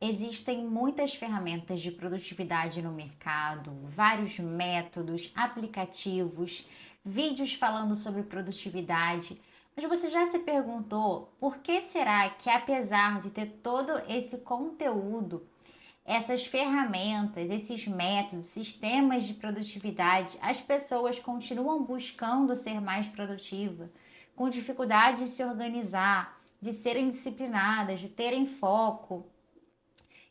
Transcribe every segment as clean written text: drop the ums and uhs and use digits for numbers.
Existem muitas ferramentas de produtividade no mercado, vários métodos, aplicativos, vídeos falando sobre produtividade. Mas você já se perguntou por que será que, apesar de ter todo esse conteúdo, essas ferramentas, esses métodos, sistemas de produtividade, as pessoas continuam buscando ser mais produtivas, com dificuldade de se organizar, de serem disciplinadas, de terem foco?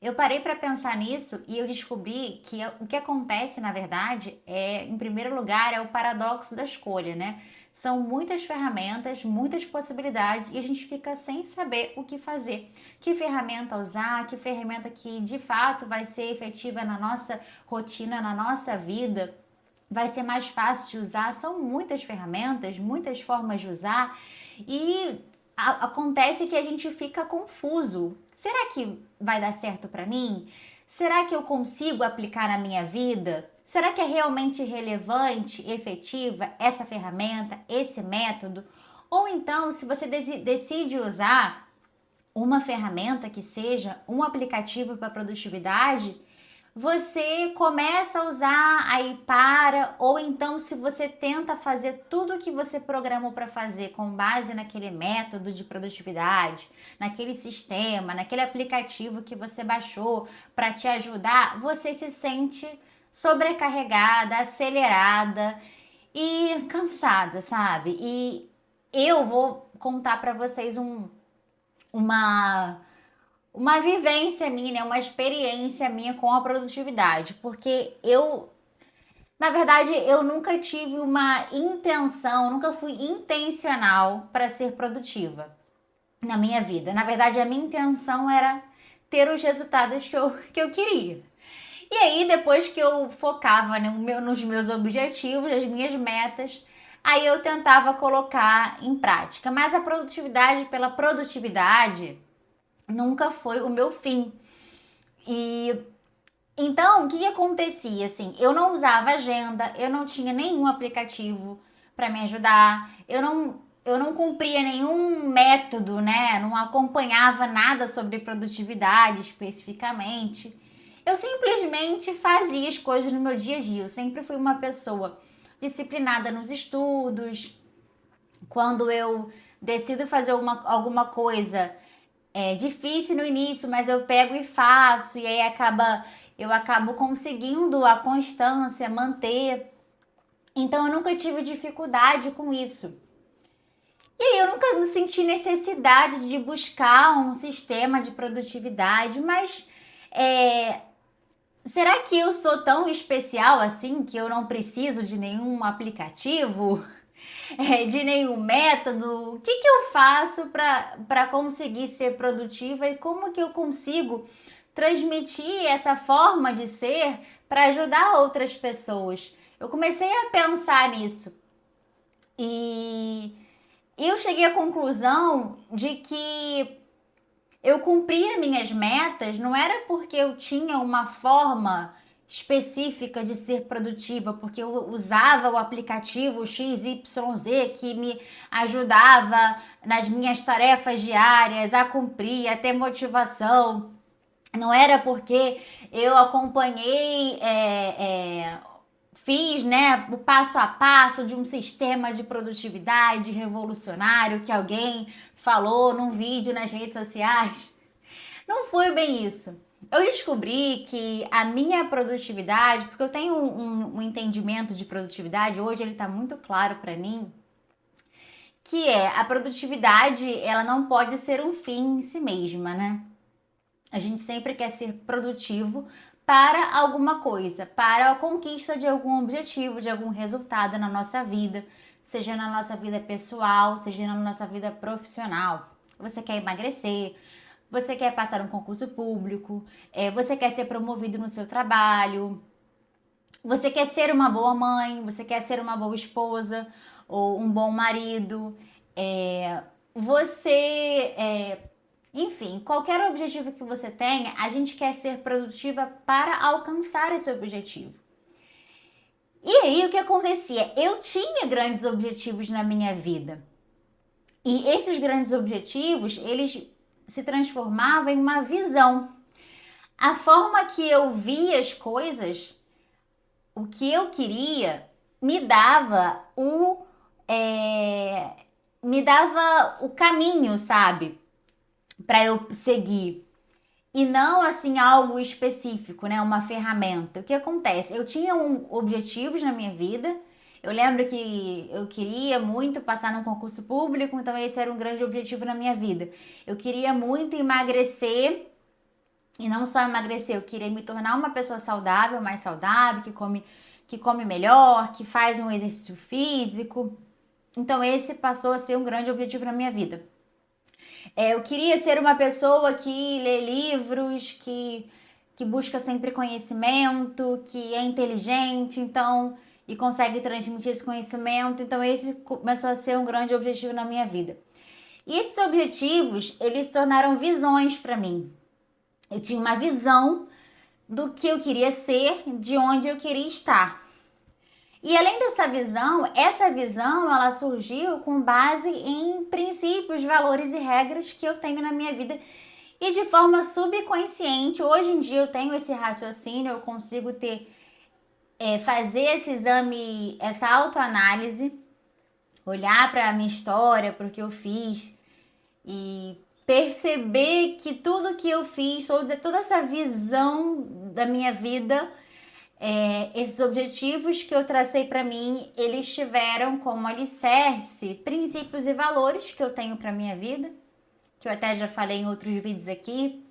Eu parei para pensar nisso e eu descobri que o que acontece, na verdade, em primeiro lugar, é o paradoxo da escolha, né? São muitas ferramentas, muitas possibilidades e a gente fica sem saber o que fazer. Que ferramenta usar, que ferramenta que de fato vai ser efetiva na nossa rotina, na nossa vida, vai ser mais fácil de usar. São muitas ferramentas, muitas formas de usar e acontece que a gente fica confuso. Será que vai dar certo para mim? Será que eu consigo aplicar na minha vida? Será que é realmente relevante, efetiva essa ferramenta, esse método? Ou então, se você decide usar uma ferramenta que seja um aplicativo para produtividade, você começa a usar, aí para, ou então se você tenta fazer tudo o que você programou para fazer com base naquele método de produtividade, naquele sistema, naquele aplicativo que você baixou para te ajudar, você se sente sobrecarregada, acelerada e cansada, sabe? E eu vou contar para vocês uma uma vivência minha, né? Uma experiência minha com a produtividade, porque na verdade, eu nunca tive uma intenção, nunca fui intencional para ser produtiva na minha vida. Na verdade, a minha intenção era ter os resultados que eu queria. E aí, depois que eu focava nos meus objetivos, nas minhas metas, aí eu tentava colocar em prática. Mas a produtividade pela produtividade nunca foi o meu fim. E então, o que acontecia assim? Eu não usava agenda, eu não tinha nenhum aplicativo para me ajudar, eu não cumpria nenhum método, né? Não acompanhava nada sobre produtividade especificamente. Eu simplesmente fazia as coisas no meu dia a dia. Eu sempre fui uma pessoa disciplinada nos estudos. Quando eu decido fazer alguma coisa, é difícil no início, mas eu pego e faço, e aí eu acabo conseguindo a constância, manter. Então eu nunca tive dificuldade com isso. E aí eu nunca senti necessidade de buscar um sistema de produtividade, mas é, será que eu sou tão especial assim que eu não preciso de nenhum aplicativo? De nenhum método? O que eu faço para conseguir ser produtiva e como que eu consigo transmitir essa forma de ser para ajudar outras pessoas? Eu comecei a pensar nisso e eu cheguei à conclusão de que eu cumpria minhas metas não era porque eu tinha uma forma específica de ser produtiva, porque eu usava o aplicativo XYZ que me ajudava nas minhas tarefas diárias a cumprir, a ter motivação. Não era porque eu acompanhei, fiz, né, o passo a passo de um sistema de produtividade revolucionário que alguém falou num vídeo nas redes sociais. Não foi bem isso. Eu descobri que a minha produtividade, porque eu tenho um entendimento de produtividade, hoje ele está muito claro para mim, que a produtividade, ela não pode ser um fim em si mesma, né? A gente sempre quer ser produtivo para alguma coisa, para a conquista de algum objetivo, de algum resultado na nossa vida, seja na nossa vida pessoal, seja na nossa vida profissional. Você quer emagrecer, você quer passar um concurso público, você quer ser promovido no seu trabalho, você quer ser uma boa mãe, você quer ser uma boa esposa ou um bom marido, você, enfim, qualquer objetivo que você tenha, a gente quer ser produtiva para alcançar esse objetivo. E aí, o que acontecia? Eu tinha grandes objetivos na minha vida. E esses grandes objetivos, eles se transformavam em uma visão. a forma que eu via as coisas, o que eu queria, me dava me dava o caminho, sabe? Para eu seguir. E não assim algo específico, né? Uma ferramenta. O que acontece? Eu tinha objetivos na minha vida. Eu lembro que eu queria muito passar num concurso público, então esse era um grande objetivo na minha vida. Eu queria muito emagrecer, e não só emagrecer, eu queria me tornar uma pessoa saudável, mais saudável, que come melhor, que faz um exercício físico. Então esse passou a ser um grande objetivo na minha vida. Eu queria ser uma pessoa que lê livros, que busca sempre conhecimento, que é inteligente, então, e consegue transmitir esse conhecimento. Então, esse começou a ser um grande objetivo na minha vida. E esses objetivos, eles se tornaram visões para mim. Eu tinha uma visão do que eu queria ser, de onde eu queria estar. E além dessa visão, essa visão ela surgiu com base em princípios, valores e regras que eu tenho na minha vida e de forma subconsciente. Hoje em dia eu tenho esse raciocínio, eu consigo fazer esse exame, essa autoanálise, olhar para a minha história, para o que eu fiz e perceber que tudo que eu fiz, toda essa visão da minha vida, esses objetivos que eu tracei para mim, eles tiveram como alicerce princípios e valores que eu tenho para minha vida, que eu até já falei em outros vídeos aqui.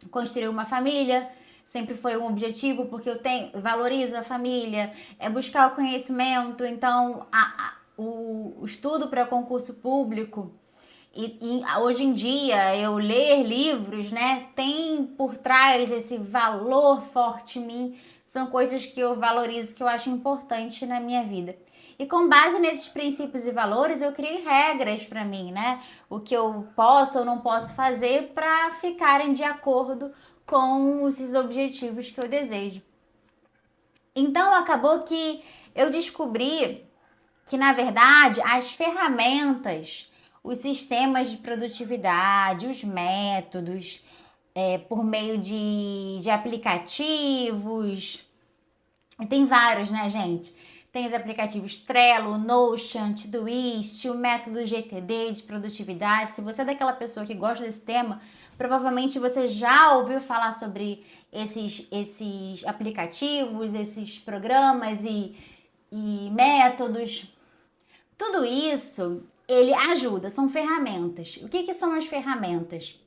Construir uma família sempre foi um objetivo, porque valorizo a família, buscar o conhecimento. Então o estudo para concurso público e hoje em dia eu ler livros, né, tem por trás esse valor forte em mim. São coisas que eu valorizo, que eu acho importante na minha vida. E com base nesses princípios e valores, eu criei regras para mim, né? O que eu posso ou não posso fazer para ficarem de acordo com esses objetivos que eu desejo. Então, acabou que eu descobri que, na verdade, as ferramentas, os sistemas de produtividade, os métodos, por meio de aplicativos. E tem vários, né, gente? Tem os aplicativos Trello, Notion, Todoist, o método GTD de produtividade. Se você é daquela pessoa que gosta desse tema, provavelmente você já ouviu falar sobre esses aplicativos, esses programas e métodos. Tudo isso, ele ajuda, são ferramentas. O que são as ferramentas?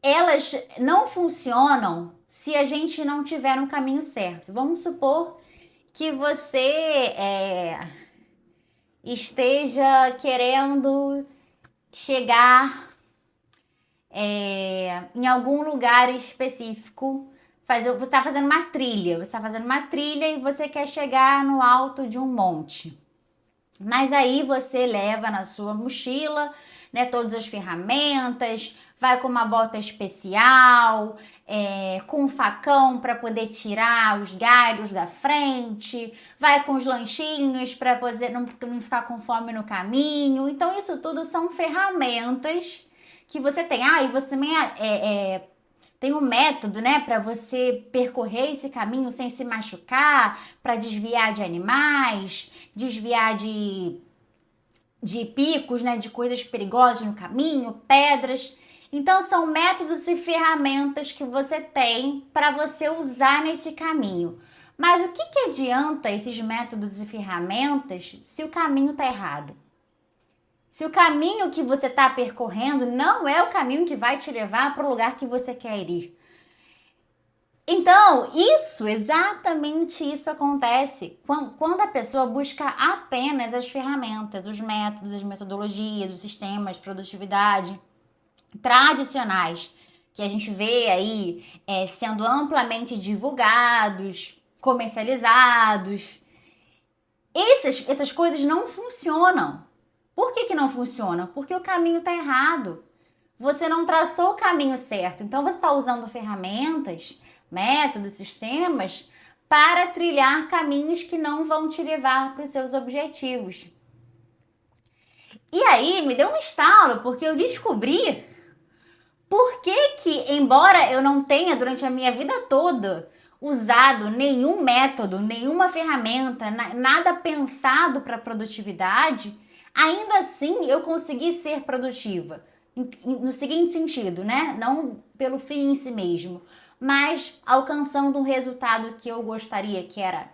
Elas não funcionam se a gente não tiver um caminho certo. Vamos supor que você esteja querendo chegar em algum lugar específico, você está fazendo uma trilha, e você quer chegar no alto de um monte. Mas aí você leva na sua mochila, né, todas as ferramentas, vai com uma bota especial, com um facão para poder tirar os galhos da frente, vai com os lanchinhos para poder não ficar com fome no caminho. Então isso tudo são ferramentas que você tem. E você também tem um método, né, para você percorrer esse caminho sem se machucar, para desviar de animais, desviar de picos, né, de coisas perigosas no caminho, pedras. Então são métodos e ferramentas que você tem para você usar nesse caminho. Mas o que adianta esses métodos e ferramentas se o caminho está errado? Se o caminho que você está percorrendo não é o caminho que vai te levar para o lugar que você quer ir. Então, exatamente isso acontece quando a pessoa busca apenas as ferramentas, os métodos, as metodologias, os sistemas de produtividade tradicionais que a gente vê aí sendo amplamente divulgados, comercializados. Essas coisas não funcionam. Por que não funcionam? Porque o caminho está errado. Você não traçou o caminho certo. Então você está usando ferramentas, métodos, sistemas para trilhar caminhos que não vão te levar para os seus objetivos. E aí me deu um estalo, porque eu descobri Por que que, embora eu não tenha durante a minha vida toda usado nenhum método, nenhuma ferramenta, nada pensado para produtividade, ainda assim eu consegui ser produtiva? No seguinte sentido, né? Não pelo fim em si mesmo, mas alcançando um resultado que eu gostaria, que era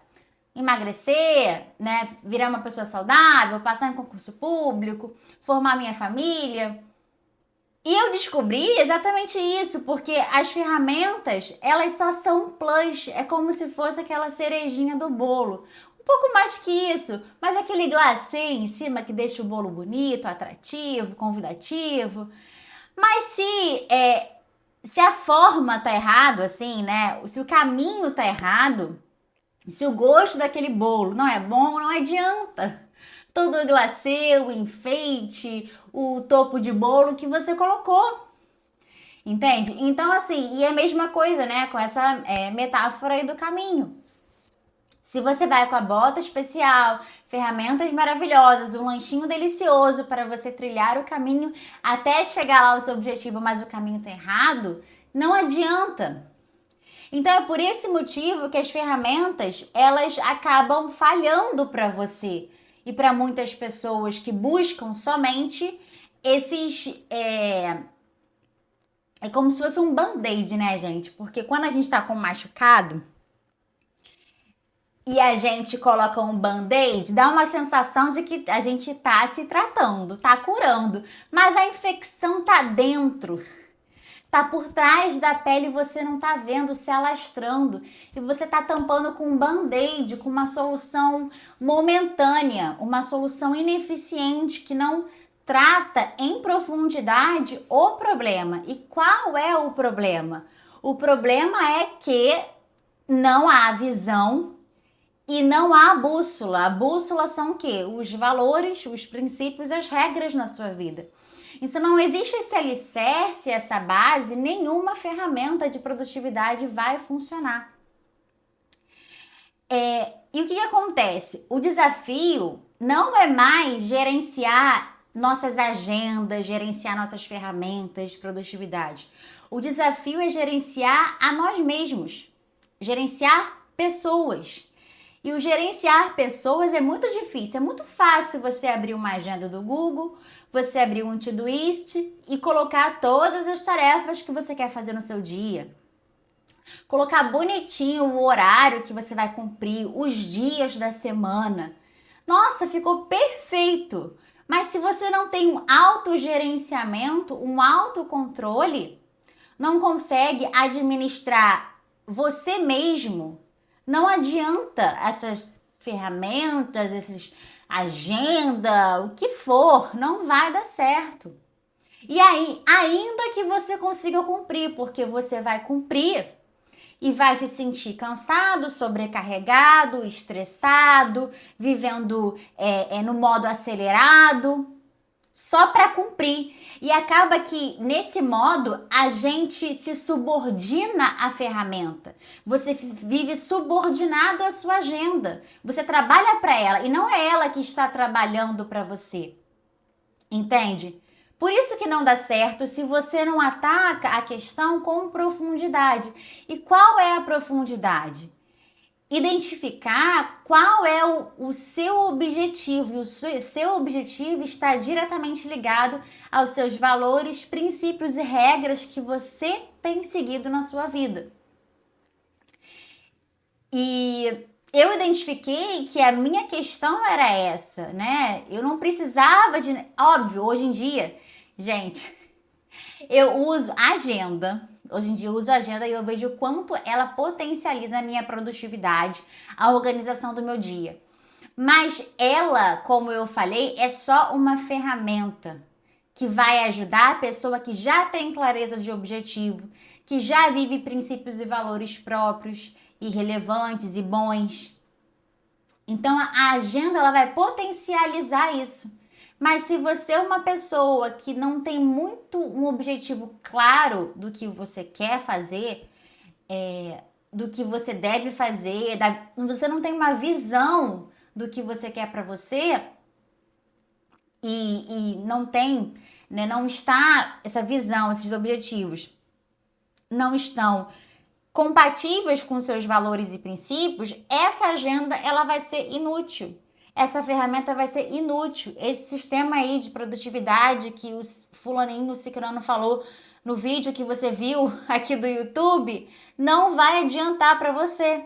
emagrecer, né, virar uma pessoa saudável, passar em concurso público, formar minha família. E eu descobri exatamente isso, porque as ferramentas, elas só são plus, é como se fosse aquela cerejinha do bolo. Um pouco mais que isso, mas aquele glacê em cima que deixa o bolo bonito, atrativo, convidativo. Mas se a forma tá errado, assim, né? Se o caminho tá errado, se o gosto daquele bolo não é bom, não adianta. Todo o glacê, o enfeite, o topo de bolo que você colocou. Entende? Então, assim, e é a mesma coisa, né? Com essa metáfora aí do caminho. Se você vai com a bota especial, ferramentas maravilhosas, um lanchinho delicioso para você trilhar o caminho até chegar lá ao seu objetivo, mas o caminho tá errado, não adianta. Então é por esse motivo que as ferramentas, elas acabam falhando para você e para muitas pessoas que buscam somente esses é como se fosse um band-aid, né, gente? Porque quando a gente tá com um machucado e a gente coloca um band-aid, dá uma sensação de que a gente tá se tratando, tá curando, mas a infecção tá dentro. Tá por trás da pele e você não tá vendo, se alastrando. E você tá tampando com um band-aid, com uma solução momentânea, uma solução ineficiente que não trata em profundidade o problema. E qual é o problema? O problema é que não há visão e não há bússola. A bússola são o quê? Os valores, os princípios, as regras na sua vida. E se não existe esse alicerce, essa base, nenhuma ferramenta de produtividade vai funcionar. E o que acontece? O desafio não é mais gerenciar nossas agendas, gerenciar nossas ferramentas de produtividade. O desafio é gerenciar a nós mesmos, gerenciar pessoas. E o gerenciar pessoas é muito difícil, é muito fácil você abrir uma agenda do Google, você abrir um Todoist e colocar todas as tarefas que você quer fazer no seu dia. Colocar bonitinho o horário que você vai cumprir, os dias da semana. Nossa, ficou perfeito! Mas se você não tem um autogerenciamento, um autocontrole, não consegue administrar você mesmo, não adianta essas ferramentas, esses agenda, o que for, não vai dar certo. E aí, ainda que você consiga cumprir, porque você vai cumprir e vai se sentir cansado, sobrecarregado, estressado, vivendo no modo acelerado, só para cumprir. E acaba que, nesse modo, a gente se subordina à ferramenta. Você vive subordinado à sua agenda. Você trabalha para ela e não é ela que está trabalhando para você. Entende? Por isso que não dá certo se você não ataca a questão com profundidade. E qual é a profundidade? Identificar qual é o seu objetivo, e o seu objetivo está diretamente ligado aos seus valores, princípios e regras que você tem seguido na sua vida. E eu identifiquei que a minha questão era essa, né? Eu não precisava de... Óbvio, hoje em dia, gente, eu uso agenda. Hoje em dia eu uso a agenda e eu vejo o quanto ela potencializa a minha produtividade, a organização do meu dia. Mas ela, como eu falei, é só uma ferramenta que vai ajudar a pessoa que já tem clareza de objetivo, que já vive princípios e valores próprios e relevantes e bons. Então a agenda ela vai potencializar isso. Mas se você é uma pessoa que não tem muito um objetivo claro do que você quer fazer, do que você deve fazer, você não tem uma visão do que você quer para você e não tem, né, não está, essa visão, esses objetivos não estão compatíveis com seus valores e princípios, essa agenda ela vai ser inútil. Essa ferramenta vai ser inútil. Esse sistema aí de produtividade que o fulaninho, o ciclano falou no vídeo que você viu aqui do YouTube, não vai adiantar para você.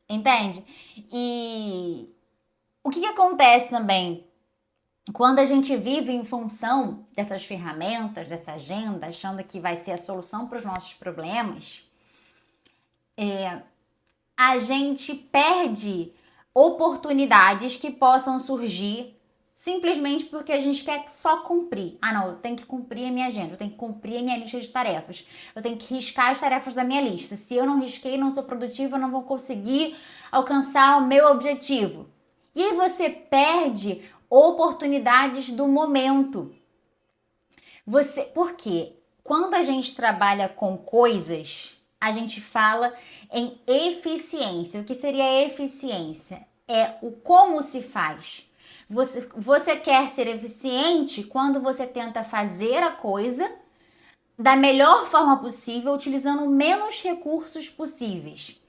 Entende? E o que acontece também? Quando a gente vive em função dessas ferramentas, dessa agenda, achando que vai ser a solução para os nossos problemas, a gente perde oportunidades que possam surgir simplesmente porque a gente quer só cumprir. Ah, não, eu tenho que cumprir a minha agenda, eu tenho que cumprir a minha lista de tarefas, eu tenho que riscar as tarefas da minha lista. Se eu não risquei, não sou produtiva, eu não vou conseguir alcançar o meu objetivo. E aí você perde oportunidades do momento. Por quê? Quando a gente trabalha com coisas, a gente fala em eficiência. O que seria eficiência? É o como se faz. Você quer ser eficiente quando você tenta fazer a coisa da melhor forma possível, utilizando menos recursos possíveis.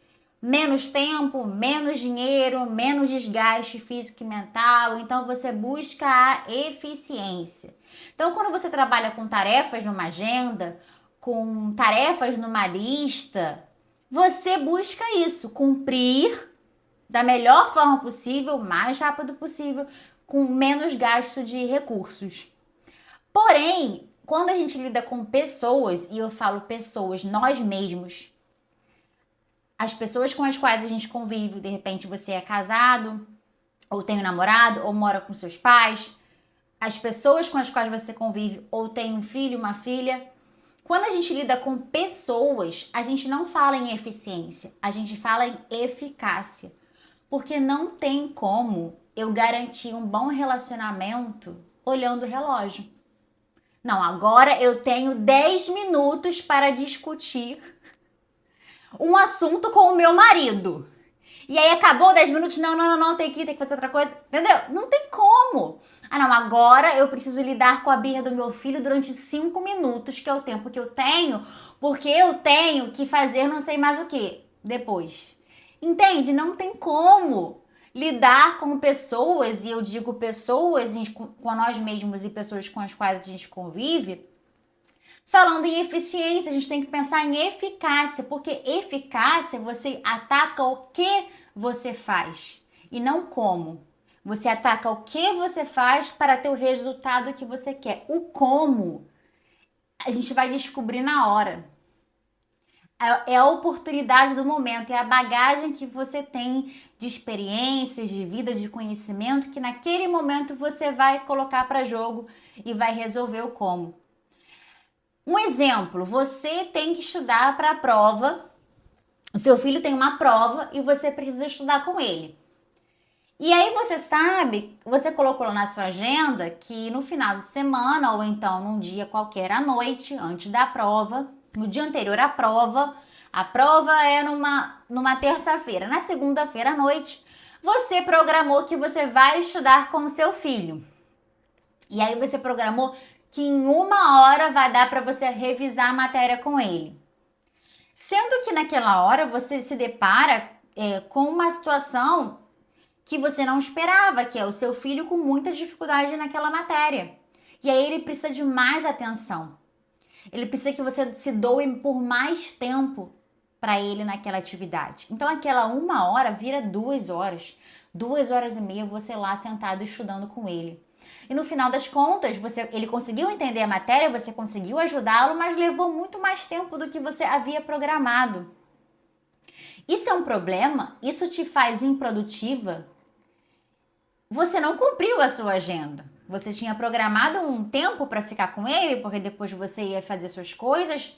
Menos tempo, menos dinheiro, menos desgaste físico e mental. Então você busca a eficiência. Então, quando você trabalha com tarefas numa agenda, com tarefas numa lista, você busca isso, cumprir da melhor forma possível, mais rápido possível, com menos gasto de recursos. Porém, quando a gente lida com pessoas, e eu falo pessoas, nós mesmos, as pessoas com as quais a gente convive, de repente você é casado, ou tem um namorado, ou mora com seus pais, as pessoas com as quais você convive, ou tem um filho, uma filha. Quando a gente lida com pessoas, a gente não fala em eficiência, a gente fala em eficácia. Porque não tem como eu garantir um bom relacionamento olhando o relógio. Não, agora eu tenho 10 minutos para discutir um assunto com o meu marido. E aí acabou 10 minutos, não, tem que fazer outra coisa, entendeu? Não tem como. Ah, não, agora eu preciso lidar com a birra do meu filho durante 5 minutos, que é o tempo que eu tenho, porque eu tenho que fazer não sei mais o que depois. Entende? Não tem como lidar com pessoas, e eu digo pessoas com nós mesmos e pessoas com as quais a gente convive, falando em eficiência. A gente tem que pensar em eficácia, porque eficácia você ataca o que você faz e não como. Você ataca o que você faz para ter o resultado que você quer. O como a gente vai descobrir na hora. É a oportunidade do momento, é a bagagem que você tem de experiências, de vida, de conhecimento, que naquele momento você vai colocar para jogo e vai resolver o como. Um exemplo, você tem que estudar para a prova, o seu filho tem uma prova e você precisa estudar com ele. E aí você sabe, você colocou lá na sua agenda que no final de semana ou então num dia qualquer à noite, antes da prova, no dia anterior à prova, a prova é numa terça-feira, na segunda-feira à noite, você programou que você vai estudar com o seu filho. E aí você programou que em 1 hora vai dar para você revisar a matéria com ele. Sendo que naquela hora você se depara com uma situação que você não esperava, que é o seu filho com muita dificuldade naquela matéria. E aí ele precisa de mais atenção. Ele precisa que você se doe por mais tempo para ele naquela atividade. Então aquela 1 hora vira 2 horas. 2 horas e meia você lá sentado estudando com ele. E no final das contas, ele conseguiu entender a matéria, você conseguiu ajudá-lo, mas levou muito mais tempo do que você havia programado. Isso é um problema? Isso te faz improdutiva? Você não cumpriu a sua agenda. Você tinha programado um tempo para ficar com ele, porque depois você ia fazer suas coisas.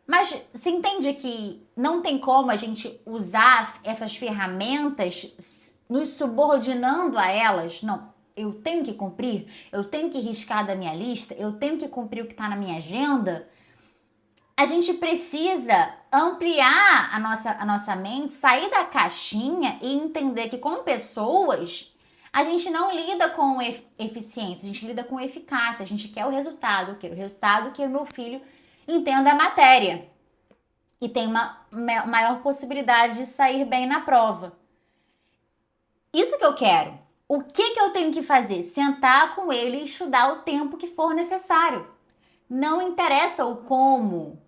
Mas você entende que não tem como a gente usar essas ferramentas nos subordinando a elas? Não, eu tenho que cumprir, eu tenho que riscar da minha lista, eu tenho que cumprir o que está na minha agenda. A gente precisa ampliar a nossa mente, sair da caixinha e entender que com pessoas A gente não lida com eficiência, a gente lida com eficácia. A gente quer o resultado, eu quero o resultado que o meu filho entenda a matéria e tem uma maior possibilidade de sair bem na prova. Isso que eu quero. O que eu tenho que fazer? Sentar com ele e estudar o tempo que for necessário. Não interessa o como.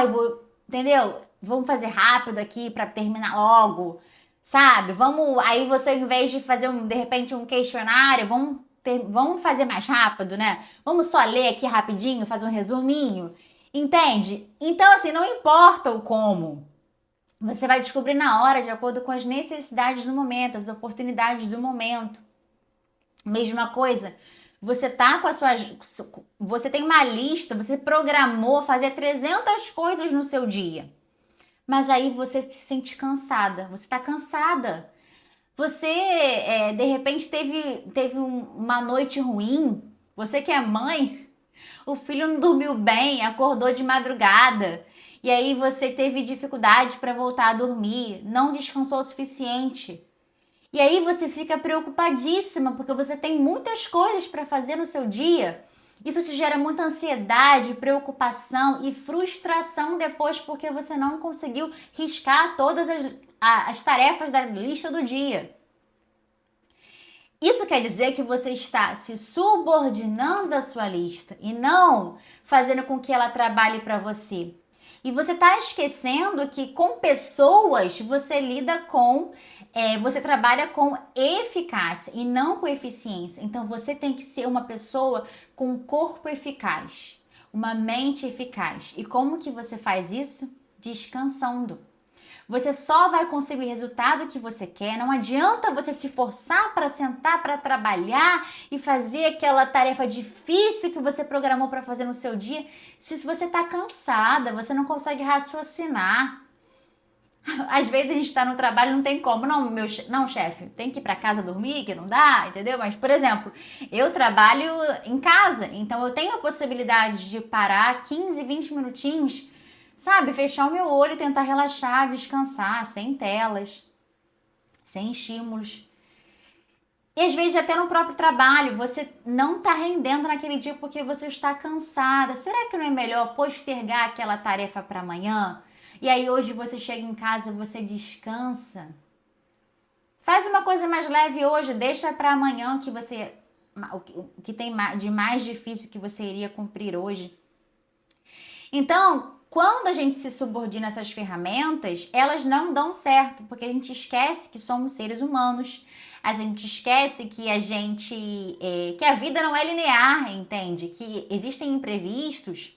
Eu vou, entendeu? Vamos fazer rápido aqui para terminar logo, sabe? Aí você, ao invés de fazer de repente um questionário, vamos fazer mais rápido, né? Vamos só ler aqui rapidinho, fazer um resuminho, entende? Então assim, não importa o como. Você vai descobrir na hora, de acordo com as necessidades do momento, as oportunidades do momento. Mesma coisa, você tá com você tem uma lista, você programou fazer 300 coisas no seu dia. Mas aí você se sente cansada, você tá cansada. Você, de repente, teve uma noite ruim, você que é mãe, o filho não dormiu bem, acordou de madrugada, e aí você teve dificuldade para voltar a dormir, não descansou o suficiente. E aí você fica preocupadíssima porque você tem muitas coisas para fazer no seu dia. Isso te gera muita ansiedade, preocupação e frustração depois porque você não conseguiu riscar todas as tarefas da lista do dia. Isso quer dizer que você está se subordinando à sua lista e não fazendo com que ela trabalhe para você. E você está esquecendo que com pessoas você lida com, você trabalha com eficácia e não com eficiência. Então você tem que ser uma pessoa com um corpo eficaz, uma mente eficaz. E como que você faz isso? Descansando. Você só vai conseguir o resultado que você quer. Não adianta você se forçar para sentar, para trabalhar e fazer aquela tarefa difícil que você programou para fazer no seu dia. Se você está cansada, você não consegue raciocinar. Às vezes a gente está no trabalho e não tem como. Não, chefe, tem que ir para casa dormir, que não dá, entendeu? Mas, por exemplo, eu trabalho em casa, então eu tenho a possibilidade de parar 15, 20 minutinhos, sabe, fechar o meu olho e tentar relaxar, descansar, sem telas, sem estímulos. E às vezes até no próprio trabalho, você não está rendendo naquele dia porque você está cansada. Será que não é melhor postergar aquela tarefa para amanhã? E aí hoje você chega em casa, você descansa. Faz uma coisa mais leve hoje, deixa para amanhã o que tem de mais difícil que você iria cumprir hoje. Então, quando a gente se subordina a essas ferramentas, elas não dão certo, porque a gente esquece que somos seres humanos, a gente esquece que que a vida não é linear, entende? Que existem imprevistos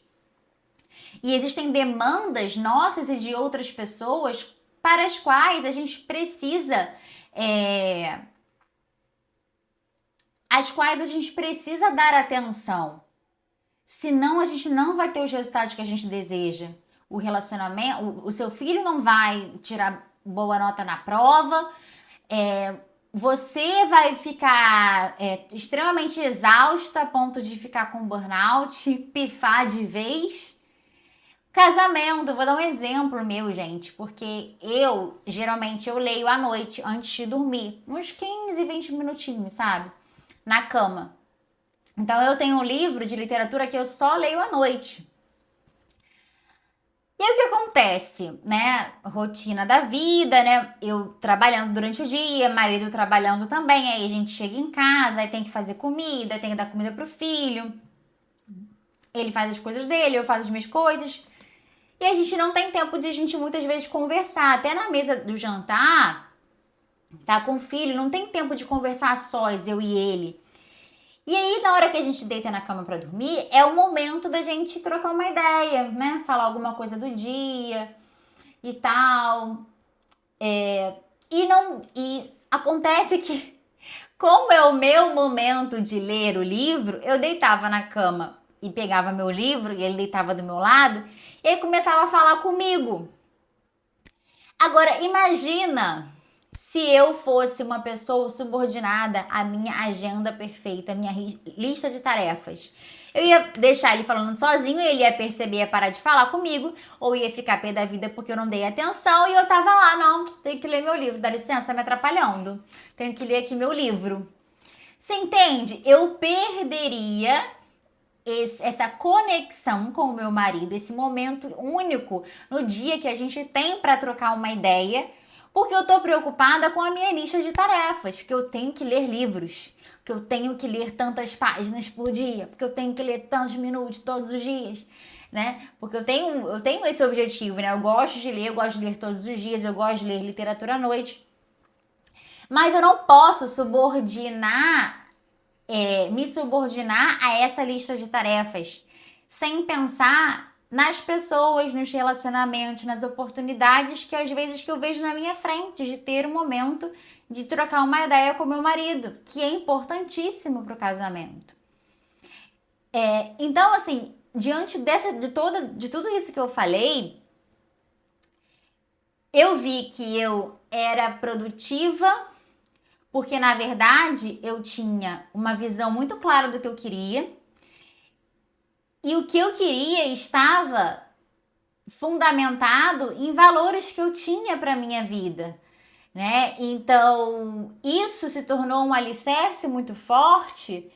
e existem demandas nossas e de outras pessoas para as quais a gente precisa, dar atenção. Senão a gente não vai ter os resultados que a gente deseja. O relacionamento, o seu filho não vai tirar boa nota na prova, você vai ficar extremamente exausta a ponto de ficar com burnout, pifar de vez. Casamento, vou dar um exemplo meu, gente, porque geralmente eu leio à noite antes de dormir, uns 15, 20 minutinhos, sabe? Na cama. Então eu tenho um livro de literatura que eu só leio à noite. E aí o que acontece, né? Rotina da vida, né? Eu trabalhando durante o dia, marido trabalhando também, aí a gente chega em casa, aí tem que fazer comida, tem que dar comida pro filho. Ele faz as coisas dele, eu faço as minhas coisas. E a gente não tem tempo de a gente muitas vezes conversar. Até na mesa do jantar, tá com o filho, não tem tempo de conversar a sós, eu e ele. E aí, na hora que a gente deita na cama pra dormir, é o momento da gente trocar uma ideia, né? Falar alguma coisa do dia e tal. E acontece que, como é o meu momento de ler o livro, eu deitava na cama e pegava meu livro e ele deitava do meu lado e aí começava a falar comigo. Agora, imagina se eu fosse uma pessoa subordinada à minha agenda perfeita, à minha lista de tarefas. Eu ia deixar ele falando sozinho, ele ia perceber, ia parar de falar comigo, ou ia ficar pé da vida porque eu não dei atenção e eu tava lá, não, tenho que ler meu livro, dá licença, tá me atrapalhando. Tenho que ler aqui meu livro. Você entende? Eu perderia essa conexão com o meu marido, esse momento único no dia que a gente tem para trocar uma ideia, porque eu tô preocupada com a minha lista de tarefas, que eu tenho que ler livros, que eu tenho que ler tantas páginas por dia, porque eu tenho que ler tantos minutos todos os dias, né? Porque eu tenho esse objetivo, né? Eu gosto de ler, eu gosto de ler todos os dias, eu gosto de ler literatura à noite. Mas eu não posso me subordinar a essa lista de tarefas, sem pensar nas pessoas, nos relacionamentos, nas oportunidades que às vezes que eu vejo na minha frente, de ter um momento de trocar uma ideia com meu marido, que é importantíssimo para o casamento. Então, assim, diante de tudo isso que eu falei, eu vi que eu era produtiva, porque na verdade eu tinha uma visão muito clara do que eu queria, e o que eu queria estava fundamentado em valores que eu tinha para minha vida, né? Então, isso se tornou um alicerce muito forte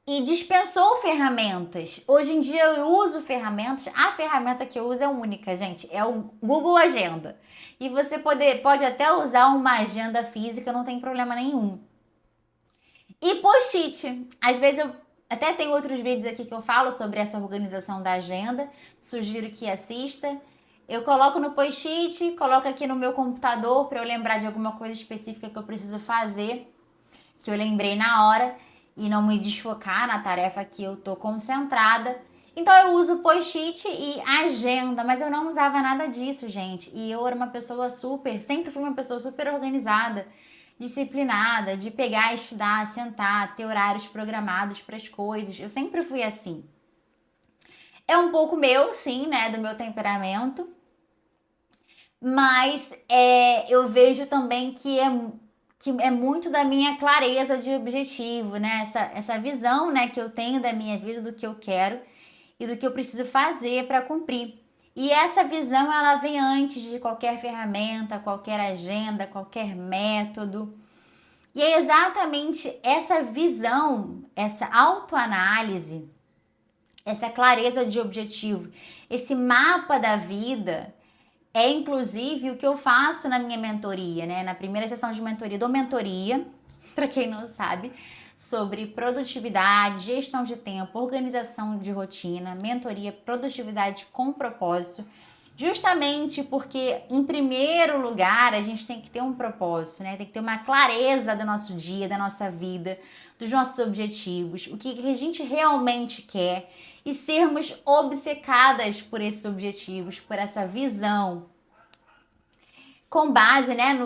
e dispensou ferramentas. Hoje em dia eu uso ferramentas. A ferramenta que eu uso é única, gente, é o Google Agenda. E você pode até usar uma agenda física, não tem problema nenhum. E post-it. Às vezes eu até tenho outros vídeos aqui que eu falo sobre essa organização da agenda. Sugiro que assista. Eu coloco no post-it, coloco aqui no meu computador para eu lembrar de alguma coisa específica que eu preciso fazer, que eu lembrei na hora e não me desfocar na tarefa que eu tô concentrada. Então eu uso post-it e agenda, mas eu não usava nada disso, gente. E eu era uma pessoa sempre fui uma pessoa super organizada, disciplinada, de pegar, estudar, sentar, ter horários programados para as coisas. Eu sempre fui assim. É um pouco meu, sim, né, do meu temperamento, mas eu vejo também que é muito da minha clareza de objetivo, né, essa visão, né, que eu tenho da minha vida, do que eu quero e do que eu preciso fazer para cumprir. E essa visão, ela vem antes de qualquer ferramenta, qualquer agenda, qualquer método. E é exatamente essa visão, essa autoanálise, essa clareza de objetivo, esse mapa da vida, é inclusive o que eu faço na minha mentoria, né? Na primeira sessão de mentoria, dou mentoria, para quem não sabe, sobre produtividade, gestão de tempo, organização de rotina, mentoria, produtividade com propósito, justamente porque, em primeiro lugar, a gente tem que ter um propósito, né? Tem que ter uma clareza do nosso dia, da nossa vida, dos nossos objetivos, o que a gente realmente quer e sermos obcecadas por esses objetivos, por essa visão, com base, né,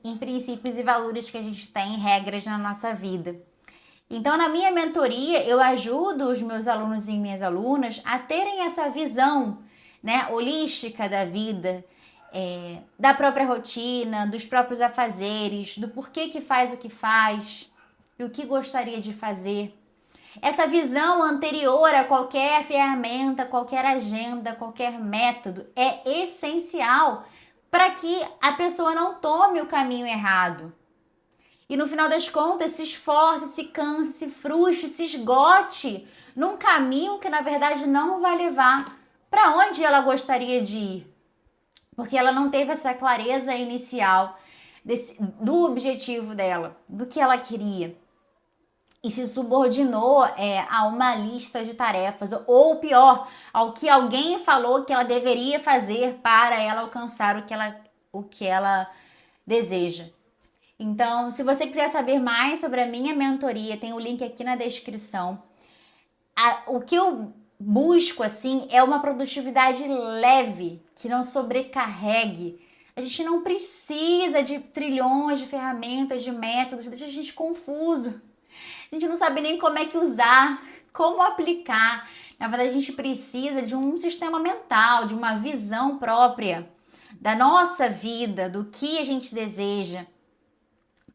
em princípios e valores que a gente tem, regras na nossa vida. Então, na minha mentoria, eu ajudo os meus alunos e minhas alunas a terem essa visão, né, holística da vida, da própria rotina, dos próprios afazeres, do porquê que faz o que faz e o que gostaria de fazer. Essa visão anterior a qualquer ferramenta, qualquer agenda, qualquer método é essencial para que a pessoa não tome o caminho errado. E no final das contas se esforce, se canse, se frustre, se esgote num caminho que na verdade não vai levar para onde ela gostaria de ir. Porque ela não teve essa clareza inicial do objetivo dela, do que ela queria. E se subordinou a uma lista de tarefas, ou pior, ao que alguém falou que ela deveria fazer para ela alcançar o que ela deseja. Então, se você quiser saber mais sobre a minha mentoria, tem o link aqui na descrição. O que eu busco, assim, é uma produtividade leve, que não sobrecarregue. A gente não precisa de trilhões de ferramentas, de métodos, deixa a gente confuso. A gente não sabe nem como é que usar, como aplicar. Na verdade, a gente precisa de um sistema mental, de uma visão própria da nossa vida, do que a gente deseja,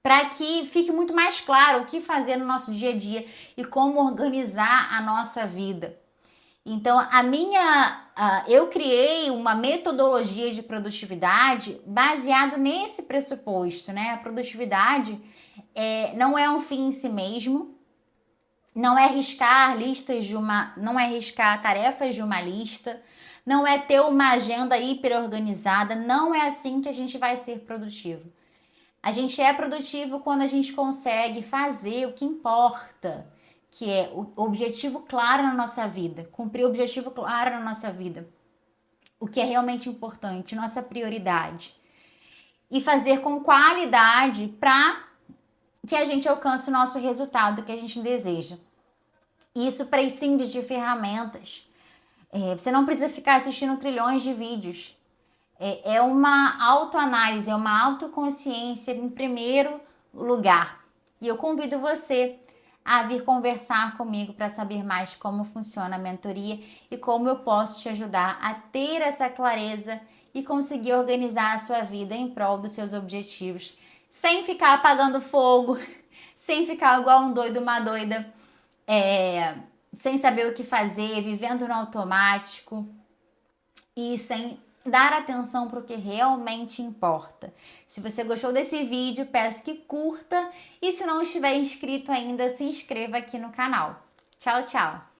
para que fique muito mais claro o que fazer no nosso dia a dia e como organizar a nossa vida. Então, eu criei uma metodologia de produtividade baseado nesse pressuposto, né? A produtividade Não é um fim em si mesmo, não é riscar não é riscar tarefas de uma lista, não é ter uma agenda hiper organizada, não é assim que a gente vai ser produtivo. A gente é produtivo quando a gente consegue fazer o que importa, que é o objetivo claro na nossa vida, cumprir o objetivo claro na nossa vida, o que é realmente importante, nossa prioridade. E fazer com qualidade para que a gente alcance o nosso resultado que a gente deseja. Isso prescinde de ferramentas. Você não precisa ficar assistindo trilhões de vídeos. É uma autoanálise, é uma autoconsciência em primeiro lugar. E eu convido você a vir conversar comigo para saber mais como funciona a mentoria e como eu posso te ajudar a ter essa clareza e conseguir organizar a sua vida em prol dos seus objetivos, sem ficar apagando fogo, sem ficar igual um doido, uma doida, sem saber o que fazer, vivendo no automático e sem dar atenção para o que realmente importa. Se você gostou desse vídeo, peço que curta e se não estiver inscrito ainda, se inscreva aqui no canal. Tchau, tchau!